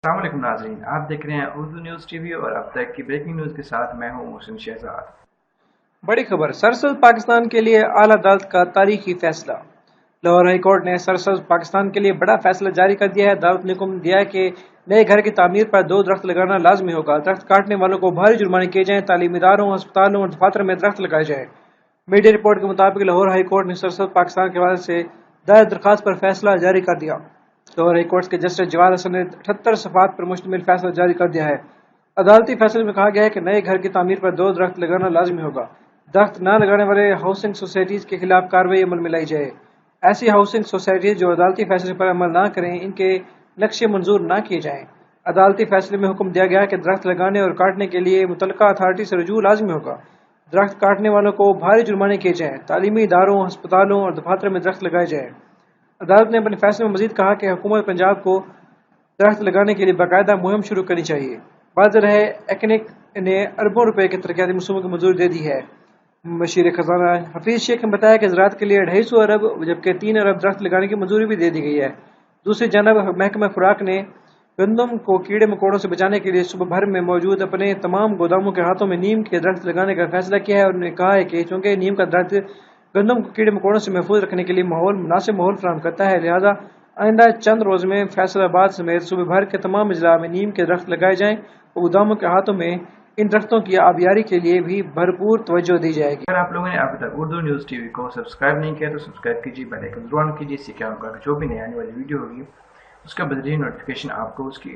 अस्सलाम वालेकुम नाज़रीन, आप देख रहे हैं उर्दू न्यूज़ टीवी और अब तक की ब्रेकिंग न्यूज़ के साथ मैं हूं मोहसिन शहजाद। बड़ी खबर, सरसब्ज पाकिस्तान के लिए आला अदालत का तारीखी फैसला। लाहौर हाई कोर्ट ने सरसब्ज पाकिस्तान के लिए बड़ा फैसला जारी कर दिया है। अदालत ने हुक्म दिया है कि नए घर की तामीर पर 2 दरख्त लगाना लाजमी होगा। दरख्त काटने वालों को भारी जुर्माने किए जाएं। तालीमी इदारों, अस्पतालों और दफातर में दरख्त लगाए जाएं। मीडिया रिपोर्ट के मुताबिक लाहौर हाई कोर्ट ने सरसब्ज पाकिस्तान के हवाले से दायर दरखास्त पर फैसला जारी कर दिया। लाहौर हाई कोर्ट के जस्टिस जवाद हसन ने 78 सफ़ात पर मुश्तमिल फैसला जारी कर दिया है। अदालती फैसले में कहा गया है कि नए घर की तामीर पर 2 दरख्त लगाना लाजमी होगा। दरख्त न लगाने वाले हाउसिंग सोसाइटीज के खिलाफ कार्रवाई अमल में लाई जाए। ऐसी हाउसिंग सोसाइटीज जो अदालती फैसले पर अमल न करें, इनके नक्शे मंजूर न किए जाएं। अदालती फैसले में हुक्म दिया गया है कि दरख्त लगाने और काटने के लिए मुतलका अथॉरिटी से रजू लाजमी होगा। दरख्त काटने वालों को भारी जुर्माने किए जाएं। तालीमी इदारों, अस्पतालों और दफातर में दरख्त लगाए जाएं। अदालत ने अपने फैसले में मजीद कहा कि हुकूमत पंजाब को दरख्त लगाने के लिए बाकायदा मुहिम शुरू करनी चाहिए। वाज़ेह है, एक्निक ने अरबों रुपए के तरक्याती मनसूबों की मंजूरी दे दी है। वज़ीर खजाना हफीज शेख ने बताया कि ज़राअत के लिए 250 अरब जबकि 3 अरब दरख्त लगाने की मंजूरी भी दे दी गई है। दूसरी जानब महकमा खुराक ने गंदम को कीड़े मकोड़ों से बचाने के लिए सूबे भर में मौजूद अपने तमाम गोदामों के हाथों में नीम के दरख्त लगाने का फैसला किया है। और उन्होंने कहा है कि चूंकि नीम का दरख्त गंदम को कीड़े मकोड़ों से महफूज रखने के लिए मुनासिब माहौल फराहम करता है, लिहाजा आइंदा चंद रोज में फैसलाबाद समेत सूबे भर के तमाम अजला में नीम के दरख्त लगाए जाएं और गोदामों के हाथों में इन दरख्तों की आबियारी के लिए भी भरपूर तवज्जो दी जाएगी। अगर आप लोगों ने अभी तक उर्दू न्यूज़ टीवी को सब्सक्राइब नहीं किया तो सब्सक्राइब कीजिए, बेल आइकन जरूर ऑन कीजिए। इससे क्या होगा कि जो भी नई आने वाली वीडियो होगी उसका बदरीन नोटिफिकेशन आपको उसकी